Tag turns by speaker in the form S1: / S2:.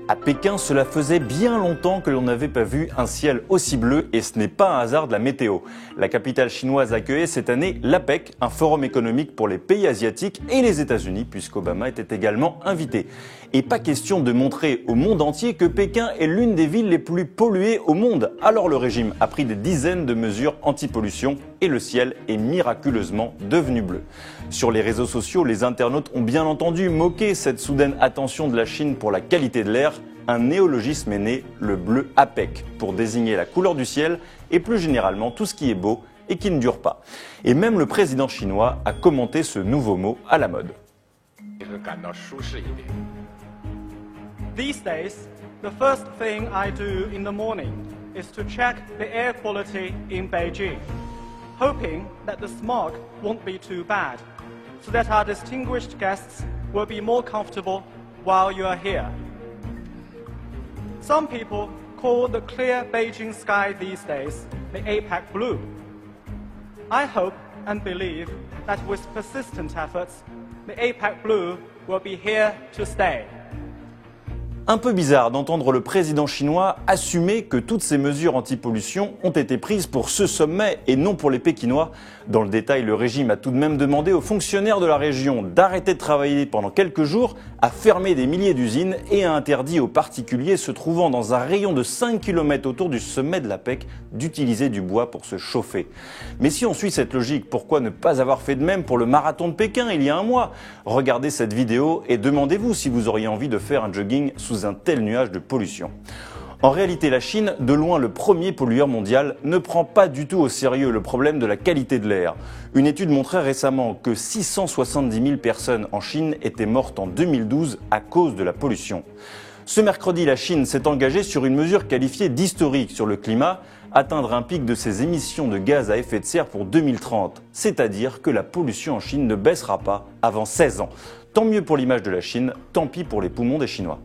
S1: À Pékin, cela faisait bien longtemps que l'on n'avait pas vu un ciel aussi bleu et ce n'est pas un hasard de la météo. La capitale chinoise accueillait cette année l'APEC, un forum économique pour les pays asiatiques et les États-Unis, puisqu'Obama était également invité. Et pas question de montrer au monde entier que Pékin est l'une des villes les plus polluées au monde. Alors le régime a pris des dizaines de mesures anti-pollution et le ciel est miraculeusement devenu bleu. Sur les réseaux sociaux, les internautes ont bien entendu moquer cette soudaine attention de la Chine pour la qualité de l'air. Un néologisme est né, le bleu APEC, pour désigner la couleur du ciel et plus généralement tout ce qui est beau et qui ne dure pas. Et même le président chinois a commenté ce nouveau mot à la mode.
S2: These days, the first thing I do in the morning is to check the air quality in Beijing, hoping that the smog won't be too bad, so that our distinguished guests will be more comfortable while you are here. Some people call the clear Beijing sky these days the APEC blue. I hope and believe that with persistent efforts, the APEC blue will be here to stay.
S1: Un peu bizarre d'entendre le président chinois assumer que toutes ces mesures anti-pollution ont été prises pour ce sommet et non pour les Pékinois. Dans le détail, le régime a tout de même demandé aux fonctionnaires de la région d'arrêter de travailler pendant quelques jours, a fermé des milliers d'usines et a interdit aux particuliers se trouvant dans un rayon de 5 km autour du sommet de l'APEC d'utiliser du bois pour se chauffer. Mais si on suit cette logique, pourquoi ne pas avoir fait de même pour le marathon de Pékin il y a un mois? Regardez cette vidéo et demandez-vous si vous auriez envie de faire un jogging sous un tel nuage de pollution. En réalité, la Chine, de loin le premier pollueur mondial, ne prend pas du tout au sérieux le problème de la qualité de l'air. Une étude montrait récemment que 670 000 personnes en Chine étaient mortes en 2012 à cause de la pollution. Ce mercredi, la Chine s'est engagée sur une mesure qualifiée d'historique sur le climat, atteindre un pic de ses émissions de gaz à effet de serre pour 2030, c'est-à-dire que la pollution en Chine ne baissera pas avant 16 ans. Tant mieux pour l'image de la Chine, tant pis pour les poumons des Chinois.